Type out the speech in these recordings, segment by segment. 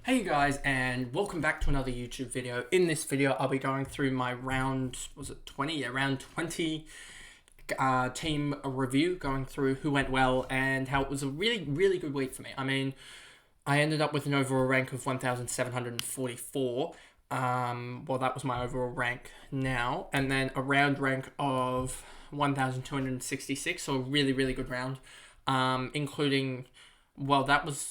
Hey guys, and welcome back to another YouTube video. In this video, I'll be going through my round 20? Yeah, round 20 team review, going through who went well and how it was a really good week for me. I mean, I ended up with an overall rank of 1,744. Well, that was my overall rank now, and then a round rank of 1,266, so a really good round, including. Well,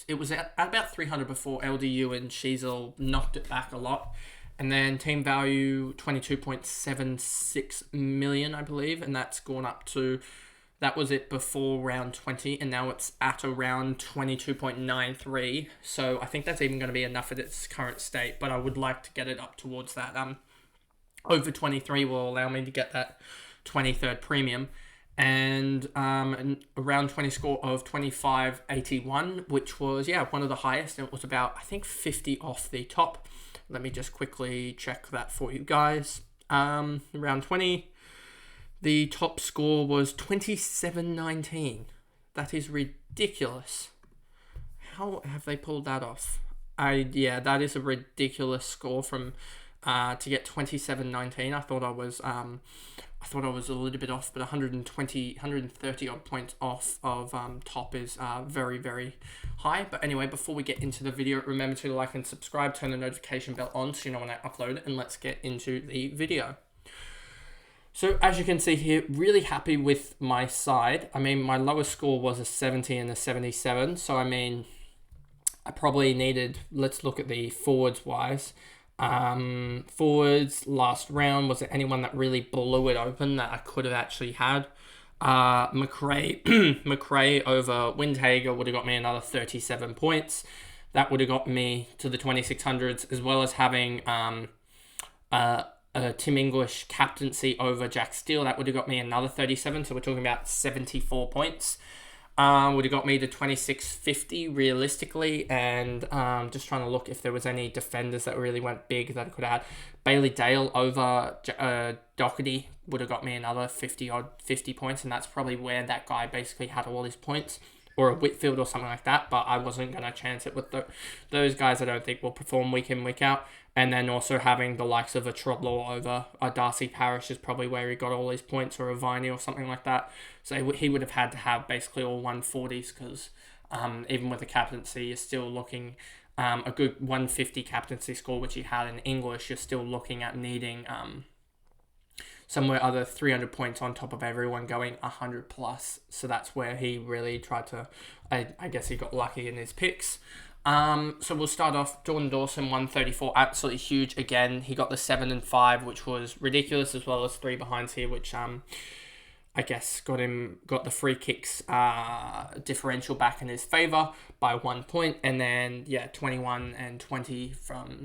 it was at about 300 before LDU and Sheasel knocked it back a lot. And then team value, 22.76 million, I believe. And that's gone up to, that was it before round 20. And now it's at around 22.93. So I think that's even going to be enough at its current state. But I would like to get it up towards that. Over 23 will allow me to get that 23rd premium. And a round 20 score of 25.81, which was, one of the highest. And it was about, I think, 50 off the top. Let me just quickly check that for you guys. Round 20, the top score was 27.19. That is ridiculous. How have they pulled that off? That is a ridiculous score from to get 27.19. I thought I was a little bit off, but 130 odd points off of top is very high. But anyway, before we get into the video, remember to like and subscribe, turn the notification bell on so you know when I upload it, and let's get into the video. So as you can see here, really happy with my side. I mean, my lowest score was a 70 and a 77. So I mean, I probably needed, let's look at the forwards wise. Forwards last round, was there anyone that really blew it open that I could have actually had? McRae over Windhager would have got me another 37 points. That would have got me to the 2600s, as well as having Tim English captaincy over Jack Steele. That would have got me another 37, so we're talking about 74 points. Would have got me to 2650 realistically, and just trying to look if there was any defenders that really went big that I could have had. Bailey Dale over Doherty would have got me another 50 points, and that's probably where that guy basically had all his points, or a Whitfield or something like that, but I wasn't going to chance it with those guys I don't think will perform week in, week out. And then also having the likes of a Trotlaw over a Darcy Parish is probably where he got all his points, or a Viney or something like that. So he would have had to have basically all 140s, because even with the captaincy, you're still looking a good 150 captaincy score, which he had in English. You're still looking at needing somewhere other 300 points on top of everyone going 100 plus. So that's where he really tried to, I guess he got lucky in his picks. So we'll start off. Jordan Dawson, 134, absolutely huge. Again, he got the 7 and 5, which was ridiculous, as well as 3 behinds here, which I guess got the free kicks differential back in his favour by 1 point, and then 21 and 20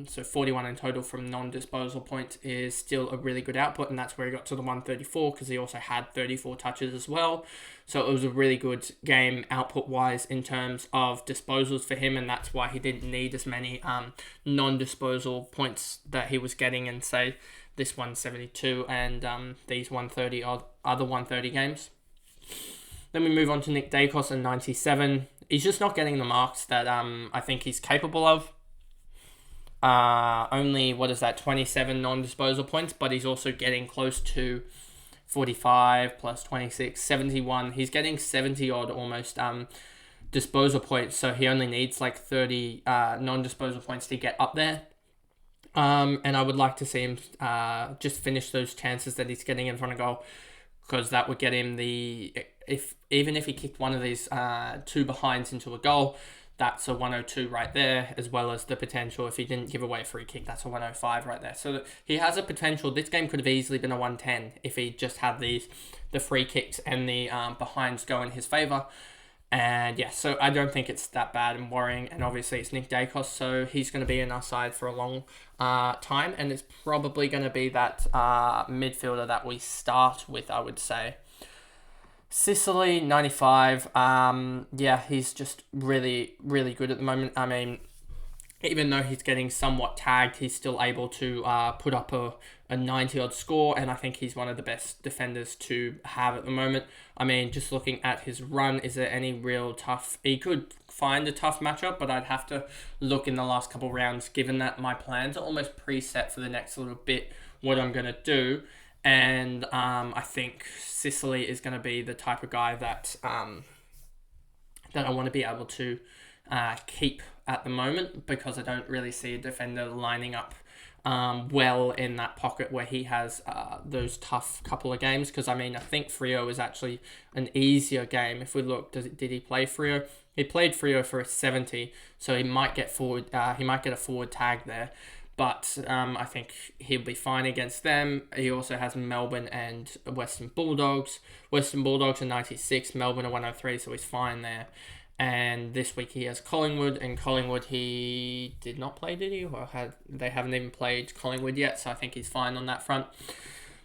so 41 in total from non-disposal points is still a really good output, and that's where he got to the 134, because he also had 34 touches as well. So it was a really good game output-wise in terms of disposals for him, and that's why he didn't need as many non-disposal points that he was getting in, say, this 172 and these 130 other 130 games. Then we move on to Nick Dacos at 97. He's just not getting the marks that I think he's capable of. Only, 27 non-disposal points, but he's also getting close to 45 plus 26, 71. He's getting 70 odd almost disposal points, so he only needs like 30 non-disposal points to get up there. And I would like to see him just finish those chances that he's getting in front of goal, because that would get him even if he kicked one of these 2 behinds into a goal, that's a 102 right there, as well as the potential, if he didn't give away a free kick, that's a 105 right there. So he has a potential. This game could have easily been a 110 if he just had the free kicks and the behinds go in his favour. And so I don't think it's that bad and worrying. And obviously it's Nick Dacos, so he's going to be in our side for a long time. And it's probably going to be that midfielder that we start with, I would say. Sicily, 95. He's just really good at the moment. I mean, even though he's getting somewhat tagged, he's still able to put up a 90-odd score, and I think he's one of the best defenders to have at the moment. I mean, just looking at his run, is there any real tough... He could find a tough matchup, but I'd have to look in the last couple rounds, given that my plans are almost preset for the next little bit, what I'm going to do. And I think Sicily is going to be the type of guy that I want to be able to keep at the moment, because I don't really see a defender lining up well in that pocket where he has those tough couple of games. Because I mean, I think Freo is actually an easier game. If we look, did he play Freo? He played Freo for a 70, so he might get forward. He might get a forward tag there, but I think he'll be fine against them. He also has Melbourne and Western Bulldogs. Western Bulldogs are 96, Melbourne are 103, so he's fine there. And this week he has Collingwood, and Collingwood he did not play, did he? Or they haven't even played Collingwood yet, so I think he's fine on that front.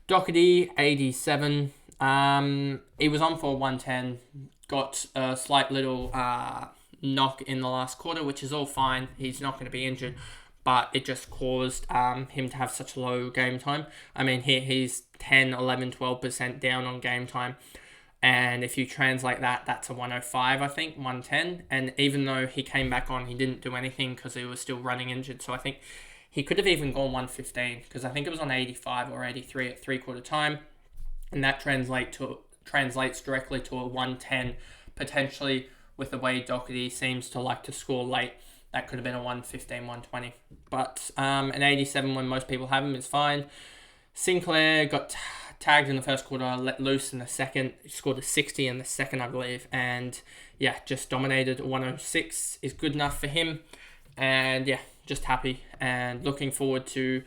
Doherty, 87. He was on for 110, got a slight little knock in the last quarter, which is all fine. He's not going to be injured, but it just caused him to have such low game time. I mean, he's 10, 11, 12% down on game time. And if you translate that, that's a 105, I think, 110. And even though he came back on, he didn't do anything because he was still running injured. So I think he could have even gone 115, because I think it was on 85 or 83 at three-quarter time. And that translates directly to a 110, potentially, with the way Doherty seems to like to score late. That could have been a 115, 120. But an 87 when most people have him is fine. Sinclair got tagged in the first quarter, let loose in the second. He scored a 60 in the second, I believe. And yeah, just dominated. 106 is good enough for him. And yeah, just happy and looking forward to...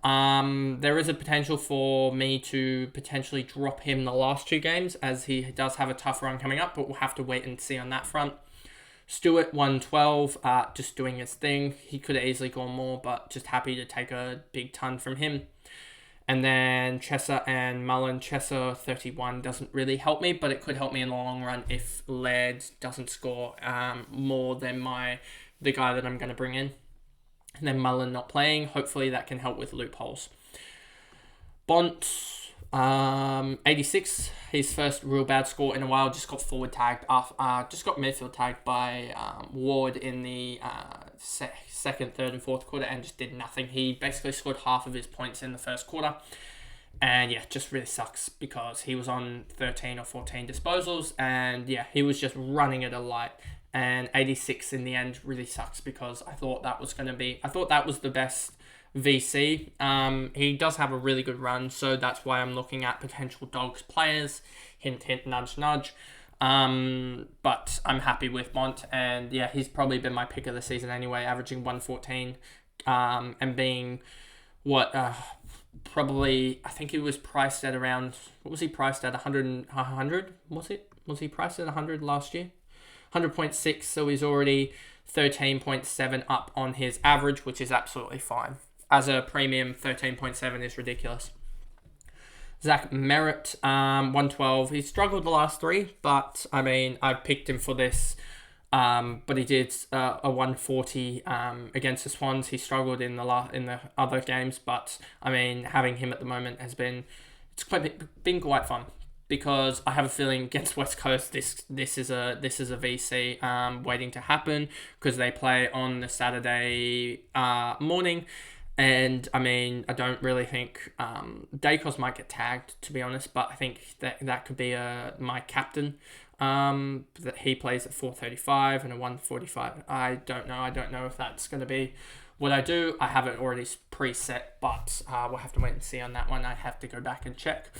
there is a potential for me to potentially drop him the last two games, as he does have a tough run coming up, but we'll have to wait and see on that front. Stewart, 112, just doing his thing. He could have easily gone more, but just happy to take a big ton from him. And then Chesser and Mullen. Chesser, 31, doesn't really help me, but it could help me in the long run if Laird doesn't score more than the guy that I'm going to bring in. And then Mullen not playing. Hopefully that can help with loopholes. Bont, 86. His first real bad score in a while. Just got forward tagged. Just got midfield tagged by Ward in the second, third, and fourth quarter, and just did nothing. He basically scored half of his points in the first quarter. And yeah, just really sucks because he was on 13 or 14 disposals, and yeah, he was just running it a light. And 86 in the end really sucks, because I thought that was the best VC. He does have a really good run, so that's why I'm looking at potential Dogs players. Hint, hint, nudge, nudge. But I'm happy with Bont, and yeah, he's probably been my pick of the season anyway, averaging 114, and being probably, I think he was priced at around, what was he priced at, 100, was he priced at 100 last year? 100.6, so he's already 13.7 up on his average, which is absolutely fine. As a premium, 13.7 is ridiculous. Zach Merritt, 112. He struggled the last three, but I mean, I picked him for this. But he did a 140 against the Swans. He struggled in the other games, but I mean, having him at the moment has been been quite fun, because I have a feeling against West Coast this is a VC waiting to happen, because they play on the Saturday morning. And I mean, I don't really think Dacos might get tagged, to be honest, but I think that could be my captain. That he plays at 4:35 and a 1:45. I don't know if that's going to be what I do. I have it already preset, but we'll have to wait and see on that one. I have to go back and check.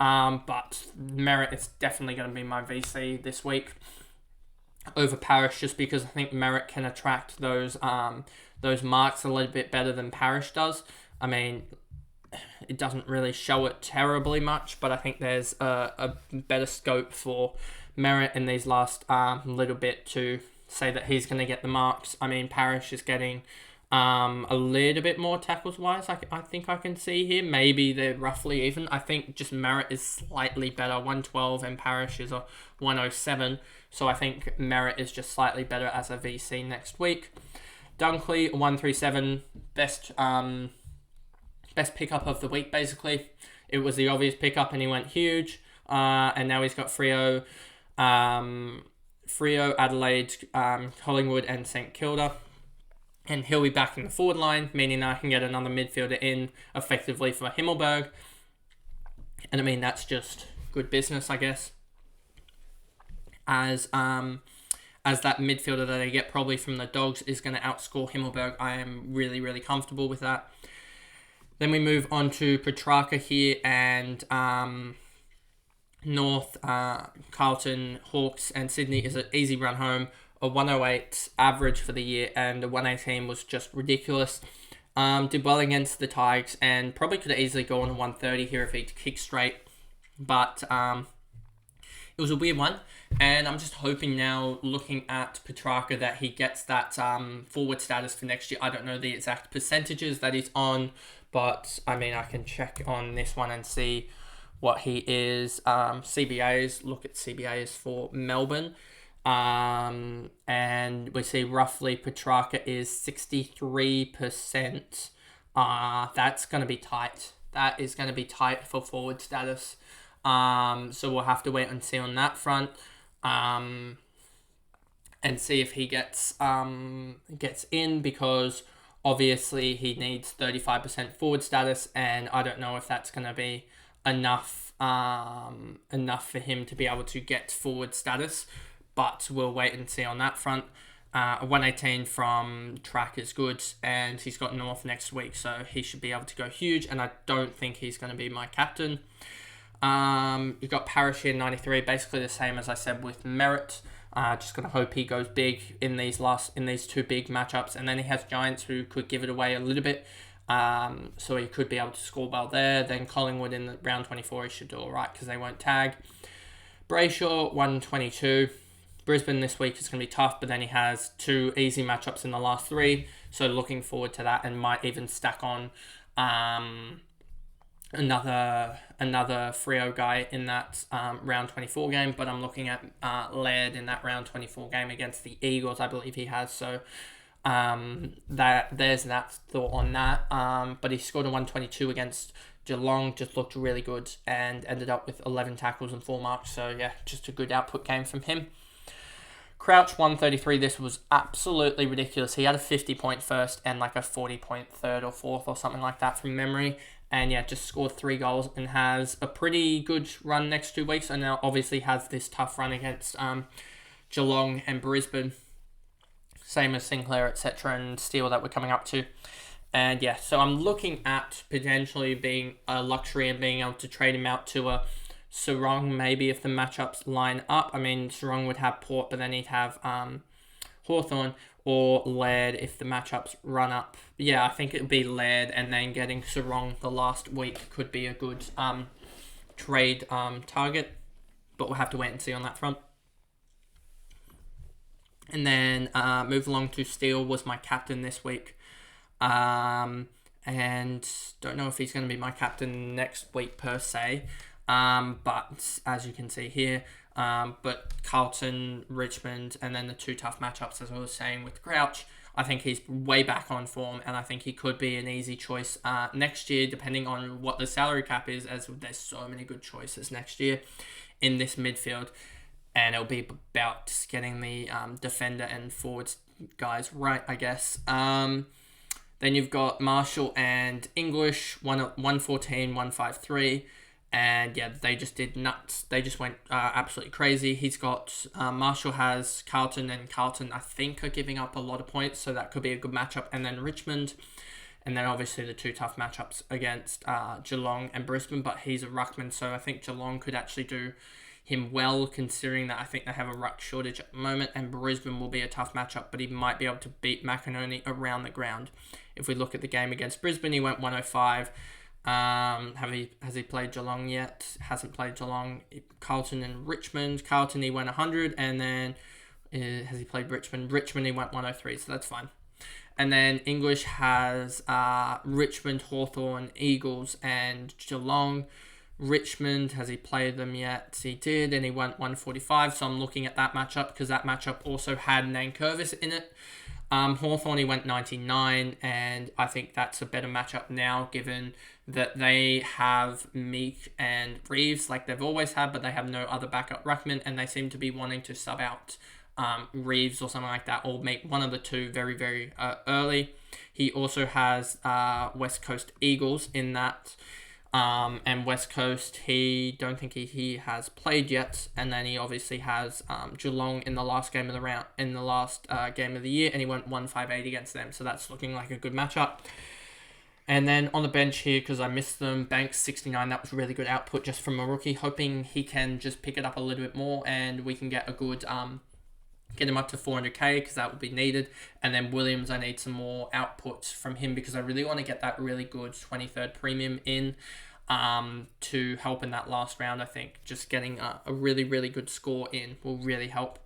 But Merritt is definitely going to be my VC this week over Parrish, just because I think Merritt can attract those marks a little bit better than Parrish does. I mean, it doesn't really show it terribly much, but I think there's a better scope for Merritt in these last little bit to say that he's going to get the marks. I mean, Parrish is getting a little bit more tackles wise. I think I can see here. Maybe they're roughly even. I think just Merritt is slightly better, 112, and Parrish is a 107. So I think Merritt is just slightly better as a VC next week. Dunkley, 137, best pickup of the week, basically. It was the obvious pickup, and he went huge. And now he's got Freo, Adelaide, Collingwood, and St Kilda. And he'll be back in the forward line, meaning I can get another midfielder in effectively for Himmelberg. And I mean, that's just good business, I guess. As that midfielder that I get probably from the Dogs is going to outscore Himmelberg, I am really, really comfortable with that. Then we move on to Petrarca here, and North, Carlton, Hawks, and Sydney is an easy run home. A 108 average for the year, and the 118 was just ridiculous. Did well against the Tigers, and probably could have easily gone to 130 here if he'd kicked straight. But it was a weird one, and I'm just hoping now, looking at Petrarca, that he gets that forward status for next year. I don't know the exact percentages that he's on, but I mean, I can check on this one and see what he is. CBAs, look at CBAs for Melbourne. And we see roughly Petrarca is 63%. That's going to be tight. That is going to be tight for forward status. So we'll have to wait and see on that front. And see if he gets in, because obviously he needs 35% forward status, and I don't know if that's going to be enough for him to be able to get forward status. But we'll wait and see on that front. 118 from track is good, and he's got North next week, so he should be able to go huge, and I don't think he's going to be my captain. You've got Parrish here, 93, basically the same as I said with Merritt. Just going to hope he goes big in these two big matchups, and then he has Giants who could give it away a little bit. So he could be able to score well there. Then Collingwood in the round 24, he should do all right because they won't tag. Brayshaw, 122. Brisbane this week is going to be tough, but then he has 2 easy matchups in the last 3. So looking forward to that, and might even stack on another Freo guy in that round 24 game. But I'm looking at Laird in that round 24 game against the Eagles, I believe he has. So there's that thought on that. But he scored a 122 against Geelong, just looked really good, and ended up with 11 tackles and 4 marks. So yeah, just a good output game from him. Crouch, 133. This was absolutely ridiculous. He had a 50-point first and like a 40-point third or fourth or something like that from memory. And yeah, just scored 3 goals and has a pretty good run next 2 weeks. And now obviously has this tough run against Geelong and Brisbane. Same as Sinclair, etc. and Steele that we're coming up to. And yeah, so I'm looking at potentially being a luxury and being able to trade him out to a Sarong, maybe, if the matchups line up. I mean, Sarong would have Port, but then he'd have Hawthorn, or Laird if the matchups run up. Yeah, I think it would be Laird, and then getting Sarong the last week could be a good trade target. But we'll have to wait and see on that front. And then move along to Steele, was my captain this week. And don't know if he's going to be my captain next week per se. But as you can see here, but Carlton, Richmond, and then the 2 tough matchups, as I was saying with Crouch, I think he's way back on form, and I think he could be an easy choice next year, depending on what the salary cap is, as there's so many good choices next year in this midfield, and it'll be about just getting the defender and forwards guys right, I guess. Then you've got Marshall and English, 114, 153. And yeah, they just did nuts. They just went absolutely crazy. He's got Marshall has Carlton, and Carlton I think are giving up a lot of points, so that could be a good matchup. And then Richmond, and then obviously the 2 tough matchups against Geelong and Brisbane. But he's a ruckman, so I think Geelong could actually do him well, considering that I think they have a ruck shortage at the moment. And Brisbane will be a tough matchup, but he might be able to beat McInerney around the ground. If we look at the game against Brisbane, he went 105. Has he played Geelong yet? Hasn't played Geelong. Carlton and Richmond. Carlton, he went 100, and then has he played Richmond? Richmond, he went 103, so that's fine. And then English has Richmond, Hawthorn, Eagles, and Geelong. Richmond, has he played them yet? He did, and he went 145, so I'm looking at that matchup because that matchup also had Nankervis in it. Hawthorn, he went 99, and I think that's a better matchup now, given that they have Meek and Reeves like they've always had, but they have no other backup ruckman, and they seem to be wanting to sub out Reeves or something like that, or make one of the two very, very early. He also has West Coast Eagles in that. And West Coast, don't think he has played yet, and then he obviously has Geelong in the last game of the round, in the last game of the year, and he went 158 against them, so that's looking like a good matchup. And then on the bench here, because I missed them, Banks 69, that was really good output just from a rookie, hoping he can just pick it up a little bit more, and we can get a good get him up to 400k, because that will be needed. And then Williams, I need some more outputs from him, because I really want to get that really good 23rd premium in to help in that last round. I think just getting a really, really good score in will really help.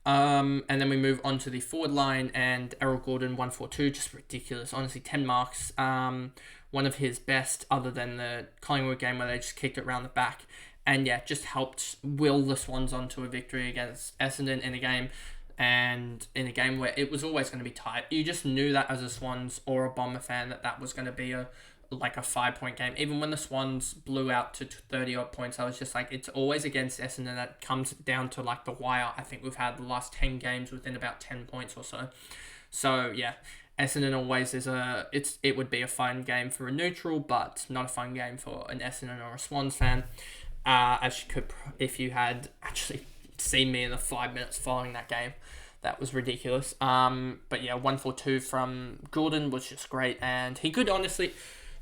And then we move on to the forward line, and Errol Gordon 142, just ridiculous, honestly. 10 marks, one of his best, other than the Collingwood game where they just kicked it around the back. And yeah, just helped will the Swans onto a victory against Essendon in a game, and in a game where it was always going to be tight. You just knew that as a Swans or a Bomber fan that was going to be a 5-point game. Even when the Swans blew out to 30 odd points, I was just like, it's always against Essendon that comes down to like the wire. I think we've had the last 10 games within about 10 points or so. So yeah, Essendon always it would be a fun game for a neutral, but not a fun game for an Essendon or a Swans fan. As you could, if you had actually seen me in the 5 minutes following that game, that was ridiculous. But yeah, 142 from Gordon was just great, and he could honestly.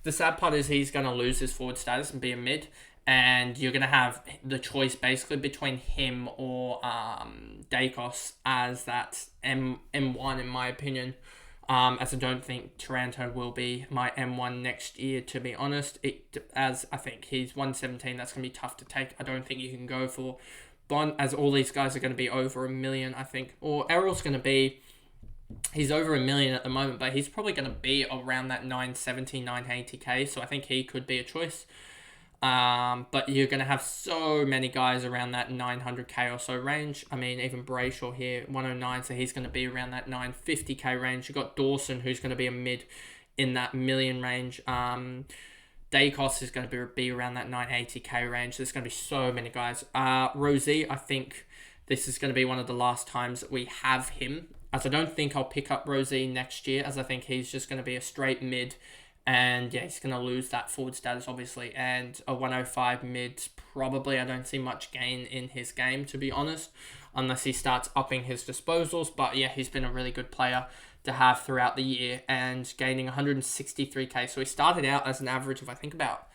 The sad part is he's going to lose his forward status and be a mid, and you're going to have the choice basically between him or Dacos as that M1 in my opinion. As I don't think Taranto will be my M1 next year, to be honest. As I think he's 117, that's going to be tough to take. I don't think you can go for Bond, as all these guys are going to be over 1 million, I think. Or Errol's going to be, he's over 1 million at the moment, but he's probably going to be around that 970, 980k, so I think he could be a choice. But you're going to have so many guys around that 900k or so range. I mean, even Brayshaw here, 109, so he's going to be around that 950k range. You've got Dawson, who's going to be a mid in that million range. Dacos is going to be around that 980k range. There's going to be so many guys. Rosie, I think this is going to be one of the last times that we have him, as I don't think I'll pick up Rosie next year, as I think he's just going to be a straight mid. And yeah, he's going to lose that forward status, obviously. And a 105 mid, probably I don't see much gain in his game, to be honest, unless he starts upping his disposals. But yeah, he's been a really good player to have throughout the year, and gaining 163k. So he started out as an average of, I think, about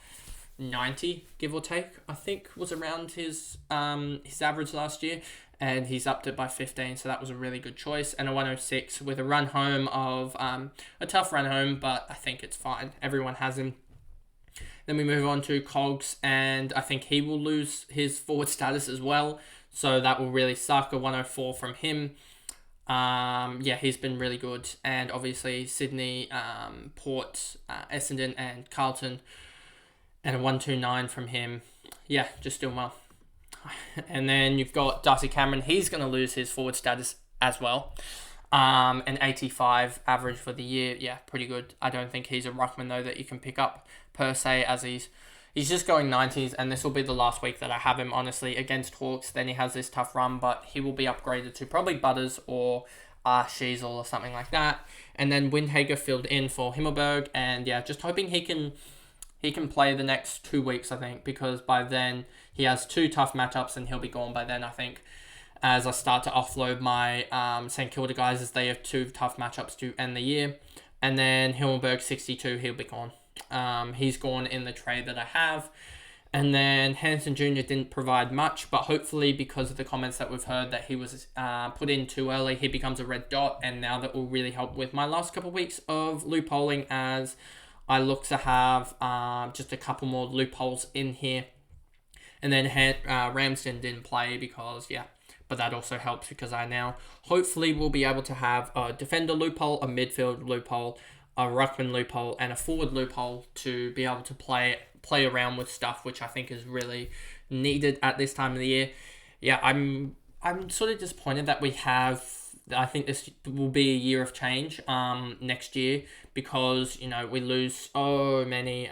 90, give or take, I think was around his average last year. And he's upped it by 15, so that was a really good choice. And a 106 with a run home of a tough run home, but I think it's fine. Everyone has him. Then we move on to Cogs, and I think he will lose his forward status as well, so that will really suck. A 104 from him. Yeah, he's been really good. And obviously Sydney, Port, Essendon, and Carlton. And a 129 from him. Yeah, just doing well. And then you've got Darcy Cameron. He's going to lose his forward status as well. An 85 average for the year. Yeah, pretty good. I don't think he's a ruckman, though, that you can pick up per se, as he's just going 90s, and this will be the last week that I have him, honestly, against Hawks. Then he has this tough run, but he will be upgraded to probably Butters or Sheasel or something like that. And then Windhager filled in for Himmelberg, and yeah, just hoping he can play the next 2 weeks, I think, because by then he has 2 tough matchups and he'll be gone by then, I think, as I start to offload my St Kilda guys, as they have 2 tough matchups to end the year. And then Himmelberg 62, he'll be gone. He's gone in the trade that I have. And then Hanson Jr. didn't provide much, but hopefully because of the comments that we've heard that he was put in too early, he becomes a red dot, and now that will really help with my last couple of weeks of loopholing, as I look to have just a couple more loopholes in here. And then Ramsden didn't play because, yeah, but that also helps because I now hopefully will be able to have a defender loophole, a midfield loophole, a ruckman loophole, and a forward loophole to be able to play around with stuff, which I think is really needed at this time of the year. Yeah, I'm sort of disappointed that we have I think this will be a year of change next year, because, you know, we lose so many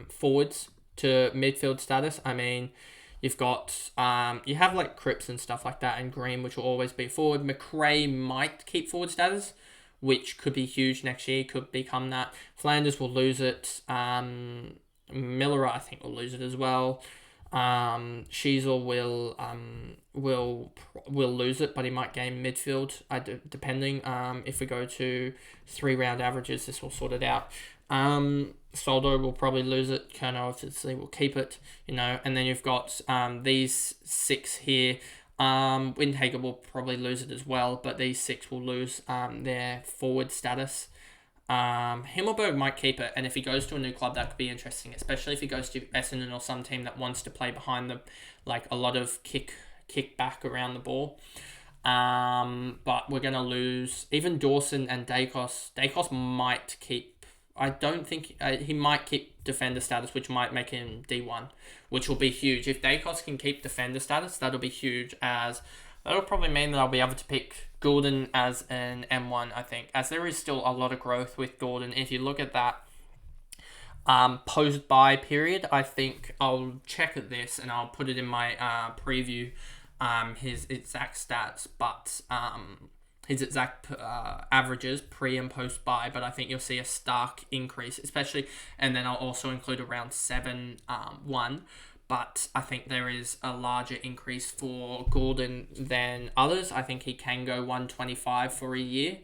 forwards to midfield status. I mean, you've got you have like Cripps and stuff like that, and Green, which will always be forward. McRae might keep forward status, which could be huge next year, could become that. Flanders will lose it. Miller, I think, will lose it as well. Sheasel will lose it, but he might gain midfield, depending. If we go to 3-round averages, this will sort it out. Soldo will probably lose it. Kerno obviously will keep it, you know. And then you've got these 6 here. Windhager will probably lose it as well, but these 6 will lose their forward status. Himmelberg might keep it, and if he goes to a new club, that could be interesting, especially if he goes to Essendon or some team that wants to play behind the, like, a lot of kick back around the ball. But we're going to lose even Dawson and Dacos. Dacos might keep, I don't think, he might keep defender status, which might make him D1, which will be huge. If Dacos can keep defender status, that'll be huge, as that'll probably mean that I'll be able to pick Goulden as an M1, I think, as there is still a lot of growth with Goulden. If you look at that post-buy period, I think I'll check at this and I'll put it in my preview, his exact stats, but his exact averages pre and post buy, but I think you'll see a stark increase, especially, and then I'll also include around 7-1. But I think there is a larger increase for Goulden than others. I think he can go 125 for a year,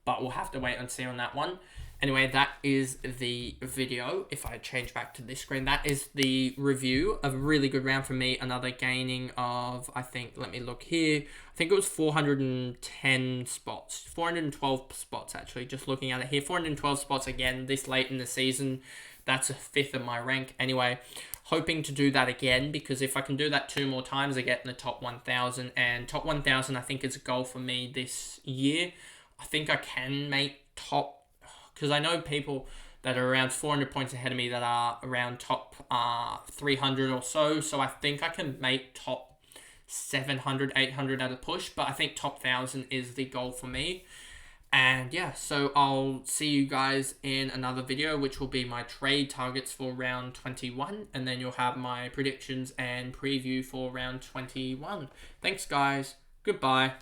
but we'll have to wait and see on that one. Anyway, that is the video. If I change back to this screen, that is the review of a really good round for me. Another gaining of, I think, let me look here. I think it was 410 spots. 412 spots, actually, just looking at it here. 412 spots again this late in the season. That's a 5th of my rank. Anyway, hoping to do that again, because if I can do that 2 more times, I get in the top 1,000. And top 1,000, I think, is a goal for me this year. I think I can make top, because I know people that are around 400 points ahead of me that are around top 300 or so. So I think I can make top 700, 800 at a push. But I think top 1,000 is the goal for me. And yeah, so I'll see you guys in another video, which will be my trade targets for round 21. And then you'll have my predictions and preview for round 21. Thanks, guys. Goodbye.